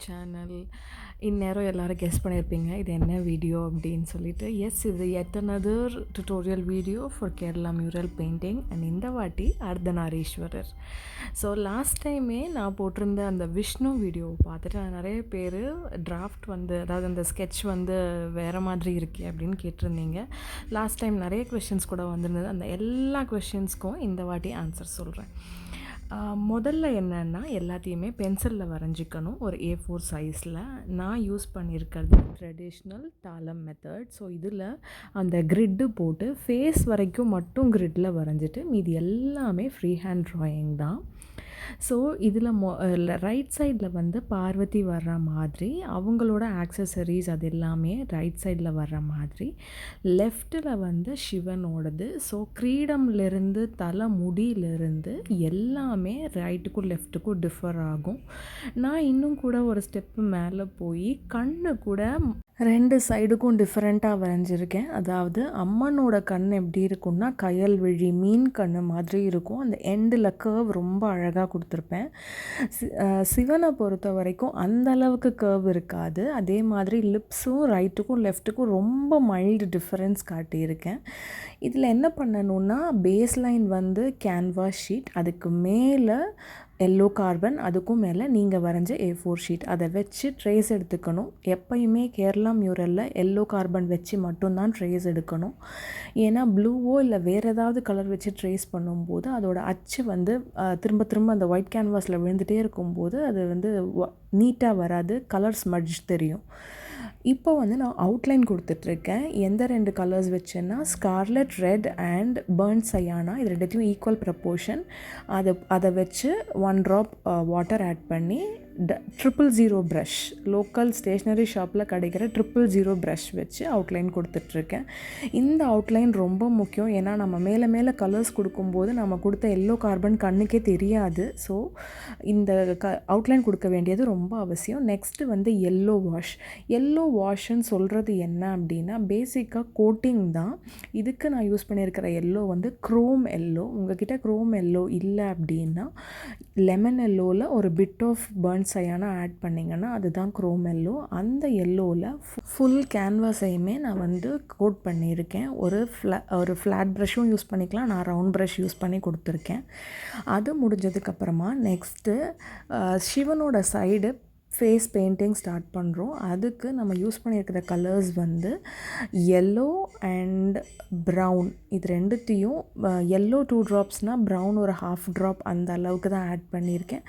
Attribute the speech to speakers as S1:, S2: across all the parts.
S1: Channel. இந்நேரம் எல்லாரும் guess பண்ணியிருப்பீங்க இது என்ன வீடியோ அப்படின்னு சொல்லிட்டு. எஸ், இது yet another tutorial video for Kerala mural painting and இந்த வாட்டி அர்த்தநாரீஸ்வரர். ஸோ லாஸ்ட் டைமே நான் போட்டிருந்த அந்த விஷ்ணு வீடியோ பார்த்துட்டு நிறைய பேர் டிராஃப்ட் வந்து, அதாவது அந்த ஸ்கெட்ச் வந்து வேறு மாதிரி இருக்கே அப்படின்னு கேட்டிருந்தீங்க. லாஸ்ட் டைம் நிறைய கொஷின்ஸ் கூட வந்திருந்தது. அந்த எல்லா கொஷின்ஸ்க்கும் இந்த வாட்டி ஆன்சர் சொல்கிறேன். முதல்ல என்னென்னா, எல்லாத்தையுமே பென்சிலில் வரைஞ்சிக்கணும் ஒரு A4 சைஸில். நான் யூஸ் பண்ணியிருக்கிறது ட்ரெடிஷ்னல் தாளம் மெத்தட். ஸோ இதில் அந்த கிரிட்டு போட்டு ஃபேஸ் வரைக்கும் மட்டும் கிரிட்டில் வரைஞ்சிட்டு மீதி எல்லாமே ஃப்ரீ ஹேண்ட் ட்ராயிங் தான். ஸோ இதில் ரைட் சைடில் வந்து பார்வதி வர்ற மாதிரி, அவங்களோட ஆக்சசரிஸ் அது எல்லாமே ரைட் சைடில் வர்ற மாதிரி, லெஃப்ட்டில் வந்து சிவனோடது. ஸோ கிரீடம்லேருந்து தலை முடியிலிருந்து எல்லாமே ரைட்டுக்கும் லெஃப்ட்டுக்கும் டிஃபர் ஆகும். நான் இன்னும் கூட ஒரு ஸ்டெப்பு மேலே போய் கண்ணு கூட 2 சைடுக்கும் டிஃப்ரெண்ட்டாக வரைஞ்சிருக்கேன். அதாவது அம்மனோட கண் எப்படி இருக்கும்னா கயல்விழி மீன் கண் மாதிரி இருக்கும். அந்த எண்டில் கர்வ் ரொம்ப அழகாக கொடுத்துருப்பேன். சிவனை பொறுத்த வரைக்கும் அந்த அளவுக்கு கர்வ் இருக்காது. அதே மாதிரி லிப்ஸும் ரைட்டுக்கும் லெஃப்ட்டுக்கும் ரொம்ப மைல்டு டிஃப்ரென்ஸ் காட்டியிருக்கேன். இதில் என்ன பண்ணணுன்னா, பேஸ் லைன் வந்து கேன்வாஸ் ஷீட், அதுக்கு மேலே எல்லோ கார்பன், அதுக்கும் மேலே நீங்கள் வரைஞ்ச A4 ஷீட், அதை வச்சு ட்ரேஸ் எடுத்துக்கணும். எப்பயுமே கேரளா மியூரலில் எல்லோ கார்பன் வச்சு மட்டும்தான் ட்ரேஸ் எடுக்கணும். ஏன்னா ப்ளூவோ இல்லை வேறு ஏதாவது கலர் வச்சு ட்ரேஸ் பண்ணும்போது அதோட அச்சு வந்து திரும்ப திரும்ப அந்த ஒயிட் கேன்வாஸில் விழுந்துகிட்டே இருக்கும்போது அது வந்து நீட்டாக வராது, கலர் ஸ்மட்ஜ் தெரியும். இப்போ வந்து நான் அவுட்லைன் கொடுத்துட்ருக்கேன். எந்த 2 கலர்ஸ் வச்சேன்னா scarlet red and burnt sienna, இது ரெண்டுத்தையும் ஈக்குவல் ப்ரப்போர்ஷன். அதை வச்சு 1 ட்ராப் வாட்டர் ஆட் பண்ணி 000 ப்ரஷ், லோக்கல் ஸ்டேஷ்னரி ஷாப்பில் கிடைக்கிற 000 ப்ரஷ் வச்சு அவுட்லைன் கொடுத்துட்ருக்கேன். இந்த அவுட்லைன் ரொம்ப முக்கியம். ஏன்னா நம்ம மேலே மேலே கலர்ஸ் கொடுக்கும்போது நம்ம கொடுத்த எல்லோ கார்பன் கண்ணுக்கே தெரியாது. ஸோ இந்த அவுட்லைன் கொடுக்க வேண்டியது ரொம்ப அவசியம். நெக்ஸ்ட்டு வந்து எல்லோ வாஷ். எல்லோ வாஷ்ன்னு சொல்கிறது என்ன அப்படின்னா, பேசிக்காக கோட்டிங் தான். இதுக்கு நான் யூஸ் பண்ணியிருக்கிற எல்லோ வந்து க்ரோம் எல்லோ. உங்ககிட்ட க்ரோம் எல்லோ இல்லை அப்படின்னா லெமன் எல்லோவில் ஒரு bit of burn sienna add பண்ணிங்கன்னா அதுதான் க்ரோம் எல்லோ. அந்த எல்லோவில் ஃபுல் கேன்வாஸையுமே நான் வந்து கோட் பண்ணியிருக்கேன். ஒரு ஃப்ளாட் ப்ரஷ்ஷும் யூஸ் பண்ணிக்கலாம், நான் ரவுண்ட் ப்ரஷ் யூஸ் பண்ணி கொடுத்துருக்கேன். அது முடிஞ்சதுக்கப்புறமா நெக்ஸ்ட்டு சிவனோட சைடு ஃபேஸ் பெயிண்டிங் ஸ்டார்ட் பண்ணுறோம். அதுக்கு நம்ம யூஸ் பண்ணியிருக்கிற கலர்ஸ் வந்து எல்லோ அண்ட் ப்ரௌன். இது ரெண்டுத்தையும் எல்லோ 2 ட்ராப்ஸ்னால் ப்ரௌன் ஒரு 1/2 ட்ராப் அந்த அளவுக்கு தான் ஆட் பண்ணியிருக்கேன்.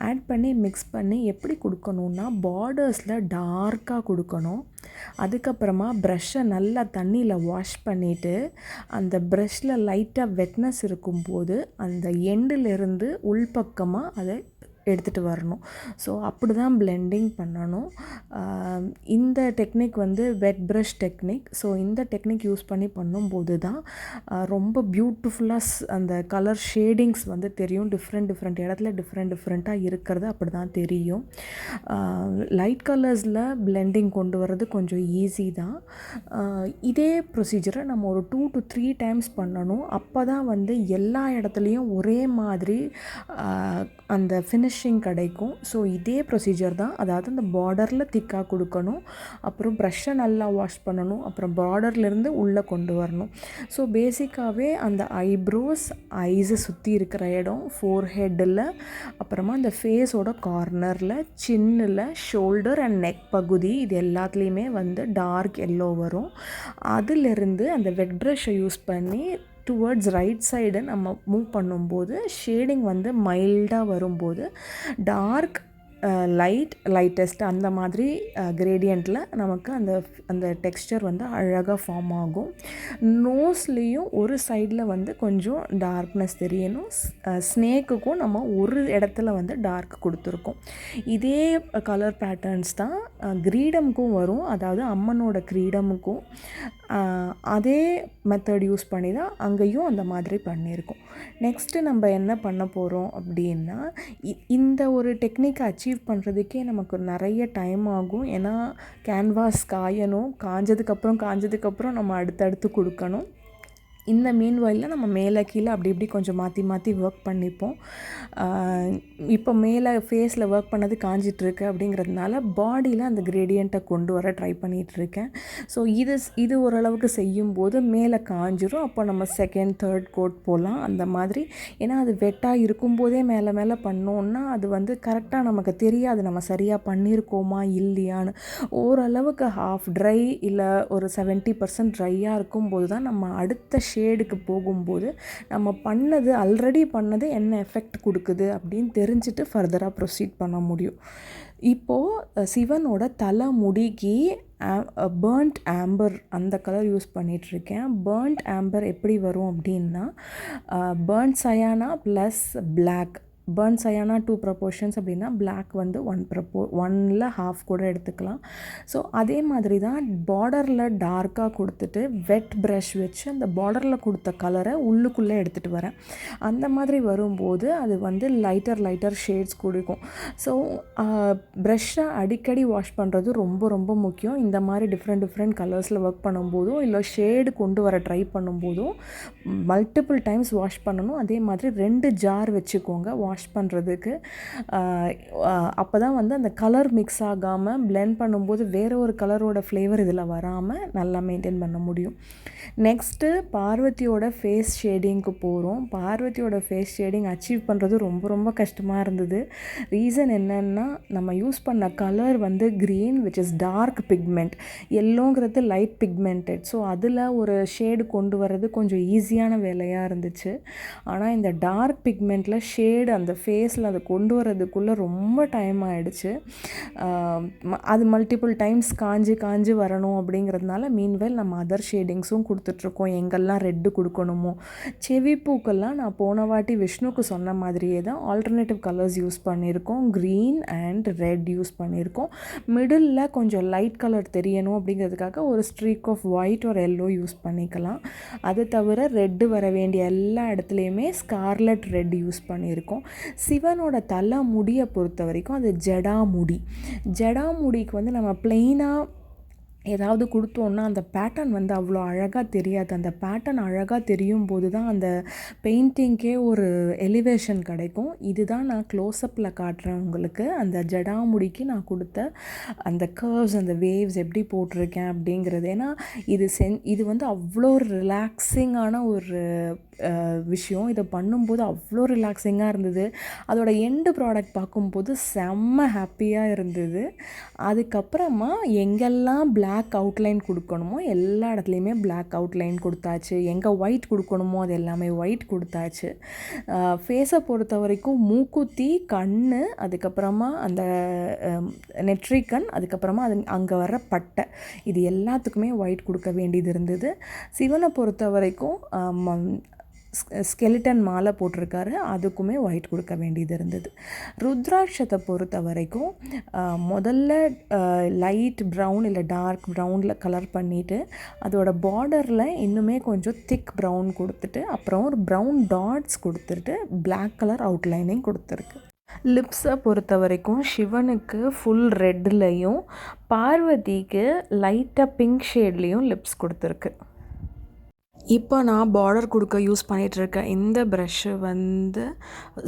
S1: ஆட் பண்ணி மிக்ஸ் பண்ணி எப்படி கொடுக்கணுன்னா, பார்டர்ஸில் டார்க்காக கொடுக்கணும். அதுக்கப்புறமா ப்ரஷ்ஷை நல்லா தண்ணியில் வாஷ் பண்ணிவிட்டு அந்த ப்ரஷ்ஷில் லைட்டாக வெட்னஸ் இருக்கும்போது அந்த எண்டிலிருந்து உள்பக்கமாக அதை எடுத்துகிட்டு வரணும். ஸோ அப்படி தான் பிளெண்டிங் பண்ணணும். இந்த டெக்னிக் வந்து வெட் ப்ரஷ் டெக்னிக். ஸோ இந்த டெக்னிக் யூஸ் பண்ணி பண்ணும்போது தான் ரொம்ப பியூட்டிஃபுல்லாக அந்த கலர் ஷேடிங்ஸ் வந்து தெரியும். டிஃப்ரெண்ட் இடத்துல டிஃப்ரெண்ட்டாக இருக்கிறது அப்படி தான் தெரியும். லைட் கலர்ஸில் பிளெண்டிங் கொண்டு வர்றது கொஞ்சம் ஈஸி தான். இதே ப்ரொசீஜரை நம்ம ஒரு 2 to 3 டைம்ஸ் பண்ணணும். அப்போ தான் வந்து எல்லா இடத்துலையும் ஒரே மாதிரி அந்த ஃபினிஷிங் கிடைக்கும். ஸோ இதே ப்ரொசீஜர் தான். அதாவது அந்த பார்டரில் திக்காக கொடுக்கணும், அப்புறம் ப்ரஷ்ஷை நல்லா வாஷ் பண்ணணும், அப்புறம் பார்டர்லேருந்து உள்ளே கொண்டு வரணும். ஸோ பேசிக்காகவே அந்த ஐப்ரோஸ், ஐஸை சுற்றி இருக்கிற இடம், ஃபோர்ஹெட்டில், அப்புறமா அந்த ஃபேஸோட கார்னரில், சின்னில், ஷோல்டர் அண்ட் நெக் பகுதி, இது எல்லாத்துலேயுமே வந்து டார்க் எல்லோ வரும். அதிலிருந்து அந்த வெட் ப்ரஷ்ஷை யூஸ் பண்ணி டுவர்ட்ஸ் ரைட் சைடு நம்ம மூவ் பண்ணும்போது ஷேடிங் வந்து மைல்டாக வரும்போது டார்க் லைட்டஸ்ட் அந்த மாதிரி கிரேடியண்ட்டில் நமக்கு அந்த டெக்ஸ்சர் வந்து அழகாக ஃபார்ம் ஆகும். நோஸ்லேயும் ஒரு சைடில் வந்து கொஞ்சம் டார்க்னஸ் தெரியணும். ஸ்னேக்குக்கும் நம்ம ஒரு இடத்துல வந்து டார்க் கொடுத்துருக்கோம். இதே கலர் பேட்டர்ன்ஸ் தான் கிரீடமுக்கும் வரும். அதாவது அம்மனோட கிரீடமுக்கும் அதே மெத்தட் யூஸ் பண்ணி தான் அங்கேயும் அந்த மாதிரி பண்ணியிருக்கோம். நெக்ஸ்ட்டு நம்ம என்ன பண்ண போகிறோம் அப்படின்னா, இந்த ஒரு டெக்னிக்கை அச்சீவ் பண்ணுறதுக்கே நமக்கு நிறைய டைம் ஆகும். ஏன்னா கேன்வாஸ் காயணும், காஞ்சதுக்கப்புறம் நம்ம அடுத்தடுத்து கொடுக்கணும். இந்த மீன்வாயில் நம்ம மேலே கீழே அப்படி இப்படி கொஞ்சம் மாற்றி மாற்றி ஒர்க் பண்ணிப்போம். இப்போ மேலே ஃபேஸில் ஒர்க் பண்ணது காஞ்சிட்ருக்கு அப்படிங்கிறதுனால பாடியில் அந்த கிரேடியண்ட்டை கொண்டு வர ட்ரை பண்ணிகிட்ருக்கேன். ஸோ இது ஓரளவுக்கு செய்யும்போது மேலே காஞ்சிரும். அப்போ நம்ம செகண்ட் தேர்ட் கோட் போகலாம் அந்த மாதிரி. ஏன்னா அது வெட்டாக இருக்கும்போதே மேலே மேலே பண்ணோன்னா அது வந்து கரெக்டாக நமக்கு தெரியாது நம்ம சரியாக பண்ணியிருக்கோமா இல்லையான்னு. ஓரளவுக்கு ஹாஃப் ட்ரை இல்லை ஒரு 70% ட்ரையாக இருக்கும்போது தான் நம்ம அடுத்த ஷேடுக்கு போகும்போது நம்ம ஆல்ரெடி பண்ணது என்ன எஃபெக்ட் கொடுக்குது அப்படின்னு தெரிஞ்சுட்டு ஃபர்தராக ப்ரொசீட் பண்ண முடியும். இப்போது சிவனோட தலை முடிக்கு பேர்ன்ட் ஆம்பர் அந்த கலர் யூஸ் பண்ணிகிட்ருக்கேன். பேர்ன்ட் ஆம்பர் எப்படி வரும் அப்படின்னா burnt sienna plus black. Burnt sienna 2 proportions அப்படின்னா பிளாக் வந்து 1 ஹாஃப் கூட எடுத்துக்கலாம். ஸோ அதே மாதிரி தான் பார்டரில் டார்க்காக கொடுத்துட்டு வெட் ப்ரஷ் வச்சு அந்த பார்டரில் கொடுத்த கலரை உள்ளுக்குள்ளே எடுத்துகிட்டு வரேன். அந்த மாதிரி வரும்போது அது வந்து லைட்டர் ஷேட்ஸ் கொடுக்கும். ஸோ ப்ரஷ்ஷை அடிக்கடி வாஷ் பண்ணுறது ரொம்ப ரொம்ப முக்கியம். இந்த மாதிரி டிஃப்ரெண்ட் கலர்ஸில் ஒர்க் பண்ணும்போதும் இல்லை ஷேடு கொண்டு வர ட்ரை பண்ணும்போதும் மல்டிபிள் டைம்ஸ் வாஷ் பண்ணணும். அதே மாதிரி 2 ஜார் வச்சுக்கோங்க வாஷ் பண்ணுறதுக்கு. அப்போ தான் வந்து அந்த கலர் மிக்ஸ் ஆகாமல் பிளெண்ட் பண்ணும்போது வேறு ஒரு கலரோட ஃப்ளேவர் இதில் வராமல் நல்லா மெயின்டைன் பண்ண முடியும். நெக்ஸ்ட்டு பார்வதியோட ஃபேஸ் ஷேடிங்க்கு போகிறோம். பார்வதியோட ஃபேஸ் ஷேடிங் அச்சீவ் பண்ணுறது ரொம்ப ரொம்ப கஷ்டமாக இருந்தது. ரீசன் என்னென்னா நம்ம யூஸ் பண்ண கலர் வந்து green which is dark pigment, எல்லோங்கிறது லைட் பிக்மெண்டட். ஸோ அதில் ஒரு ஷேடு கொண்டு வர்றது கொஞ்சம் ஈஸியான வேலையாக இருந்துச்சு. ஆனால் இந்த டார்க் பிக்மெண்ட்டில் ஷேடு அந்த ஃபேஸில் அதை கொண்டு வரதுக்குள்ளே ரொம்ப டைம் ஆகிடுச்சு. அது மல்டிபிள் டைம்ஸ் காஞ்சி வரணும் அப்படிங்கிறதுனால மீன்வேல் நம்ம அதர் ஷேடிங்ஸும் கொடுத்துட்ருக்கோம். எங்கெல்லாம் ரெட்டு கொடுக்கணுமோ. செவிப்பூக்கெல்லாம் நான் போன வாட்டி விஷ்ணுக்கு சொன்ன மாதிரியே தான் ஆல்டர்னேட்டிவ் கலர்ஸ் யூஸ் பண்ணியிருக்கோம். க்ரீன் அண்ட் ரெட் யூஸ் பண்ணியிருக்கோம். மிடில் கொஞ்சம் லைட் கலர் தெரியணும் அப்படிங்கிறதுக்காக ஒரு ஸ்ட்ரீக் ஆஃப் ஒயிட் ஒரு எல்லோ யூஸ் பண்ணிக்கலாம். அது தவிர ரெட்டு வர வேண்டிய எல்லா இடத்துலையுமே ஸ்கார்லெட் ரெட் யூஸ் பண்ணியிருக்கோம். சிவனோட தலை முடியை பொறுத்த வரைக்கும் அது ஜடாமுடிக்கு வந்து நம்ம பிளெயினாக ஏதாவது கொடுத்தோன்னா அந்த பேட்டர்ன் வந்து அவ்வளோ அழகாக தெரியாது. அந்த பேட்டர்ன் அழகாக தெரியும் போது தான் அந்த பெயிண்டிங்க்கே ஒரு எலிவேஷன் கிடைக்கும். இதுதான் நான் க்ளோஸ்அப்பில் காட்டுறேன் உங்களுக்கு. அந்த ஜடாமுடிக்கு நான் கொடுத்த அந்த கர்வ்ஸ் அந்த வேவ்ஸ் எப்படி போட்டிருக்கேன் அப்படிங்கிறது. ஏன்னா இது வந்து அவ்வளோ ரிலாக்ஸிங்கான ஒரு விஷயம். இதை பண்ணும்போது அவ்வளோ ரிலாக்ஸிங்காக இருந்தது. அதோட எண்டு ப்ராடக்ட் பார்க்கும்போது செம்ம ஹாப்பியாக இருந்தது. அதுக்கப்புறமா எங்கெல்லாம் பிளாக் அவுட்லைன் கொடுக்கணுமோ எல்லா இடத்துலையுமே பிளாக் அவுட்லைன் கொடுத்தாச்சு. எங்கே ஒயிட் கொடுக்கணுமோ அது எல்லாமே ஒயிட் கொடுத்தாச்சு. ஃபேஸை பொறுத்த வரைக்கும் மூக்குத்தி, கண், அதுக்கப்புறமா அந்த நெட்ரிக்கன், அதுக்கப்புறமா அது அங்கே வர பட்டை, இது எல்லாத்துக்குமே ஒயிட் கொடுக்க வேண்டியது இருந்தது. சிவனை பொறுத்த வரைக்கும் ஸ்கெலிட்டன் மாலை போட்டிருக்காரு, அதுக்குமே ஒயிட் கொடுக்க வேண்டியது இருந்தது. ருத்ராட்சத்தை பொறுத்த வரைக்கும் முதல்ல லைட் ப்ரௌன் இல்லை டார்க் ப்ரௌனில் கலர் பண்ணிவிட்டு அதோட பார்டரில் இன்னுமே கொஞ்சம் திக் ப்ரௌன் கொடுத்துட்டு அப்புறம் ஒரு ப்ரௌன் டாட்ஸ் கொடுத்துட்டு பிளாக் கலர் அவுட்லைனிங் கொடுத்துருக்கு. லிப்ஸை பொறுத்த வரைக்கும் சிவனுக்கு ஃபுல் ரெட்லேயும் பார்வதிக்கு லைட்டாக பிங்க் ஷேட்லேயும் லிப்ஸ் கொடுத்துருக்கு. இப்போ நான் பார்டர் கொடுக்க யூஸ் பண்ணிகிட்ருக்கேன். இந்த ப்ரஷ்ஷு வந்து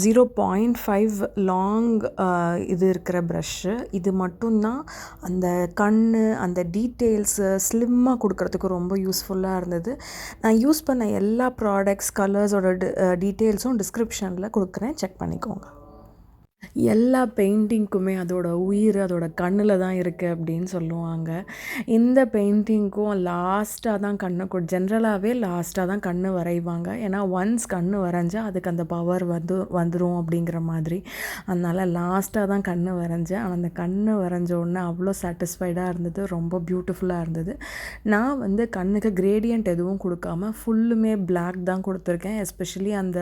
S1: 0.5 லாங் இது இருக்கிற ப்ரஷ்ஷு. இது மட்டும்தான் அந்த கண் அந்த டீட்டெயில்ஸு ஸ்லிம்மாக கொடுக்கறதுக்கு ரொம்ப யூஸ்ஃபுல்லாக இருந்தது. நான் யூஸ் பண்ண எல்லா ப்ராடக்ட்ஸ் கலர்ஸோட டீட்டெயில்ஸும் டிஸ்கிரிப்ஷனில் கொடுக்குறேன், செக் பண்ணிக்கோங்க. எல்லா பெயிண்டிங்க்குமே அதோட உயிர் அதோட கண்ணில் தான் இருக்குது அப்படின்னு சொல்லுவாங்க. இந்த பெயிண்டிங்க்கும் லாஸ்ட்டாக தான் ஜென்ரலாகவே லாஸ்ட்டாக தான் கண் வரைவாங்க. ஏன்னா ஒன்ஸ் கண் வரைஞ்சால் அதுக்கு அந்த பவர் வந்துடும் அப்படிங்கிற மாதிரி. அதனால் லாஸ்ட்டாக தான் கண் வரைஞ்சேன். ஆனால் அந்த கண் வரைஞ்ச உடனே அவ்வளோ சாட்டிஸ்ஃபைடாக இருந்தது, ரொம்ப பியூட்டிஃபுல்லாக இருந்தது. நான் வந்து கண்ணுக்கு கிரேடியன்ட் எதுவும் கொடுக்காம ஃபுல்லுமே பிளாக் தான் கொடுத்துருக்கேன். எஸ்பெஷலி அந்த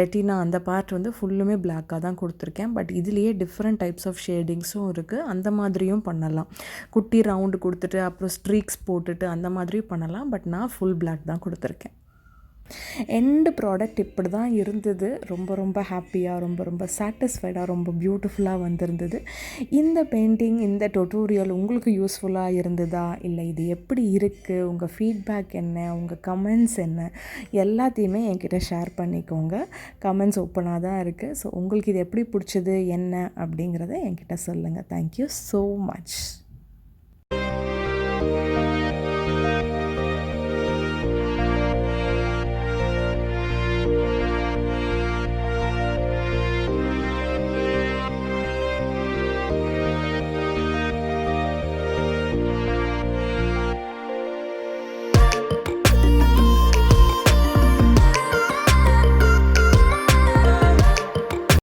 S1: ரெட்டினா அந்த பார்ட் வந்து ஃபுல்லுமே பிளாக்காக தான் கொடுத்துருக்கேன். பட் இதுலேயே டிஃப்ரெண்ட் டைப்ஸ் ஆஃப் ஷேடிங்ஸும் இருக்குது. அந்த மாதிரியும் பண்ணலாம். குட்டி ரவுண்டு கொடுத்துட்டு அப்புறம் ஸ்ட்ரீக்ஸ் போட்டுட்டு அந்த மாதிரியும் பண்ணலாம். பட் நான் ஃபுல் பிளாக் தான் கொடுத்துருக்கேன். எண்ட் ப்ராடக்ட் இப்படி தான் இருந்தது. ரொம்ப ரொம்ப ஹாப்பியாக, ரொம்ப ரொம்ப சாட்டிஸ்ஃபைடாக, ரொம்ப பியூட்டிஃபுல்லாக வந்திருந்தது. இந்த பெயிண்டிங், இந்த டுட்டோரியல் உங்களுக்கு யூஸ்ஃபுல்லாக இருந்ததா? இல்லை இது எப்படி இருக்குது? உங்கள் ஃபீட்பேக் என்ன? உங்கள் கமெண்ட்ஸ் என்ன? எல்லாத்தையுமே என்கிட்ட ஷேர் பண்ணிக்கோங்க. கமெண்ட்ஸ் ஓப்பனாக தான் இருக்குது. ஸோ உங்களுக்கு இது எப்படி பிடிச்சது, என்ன அப்படிங்கிறத என்கிட்ட சொல்லுங்கள். Thank you so much.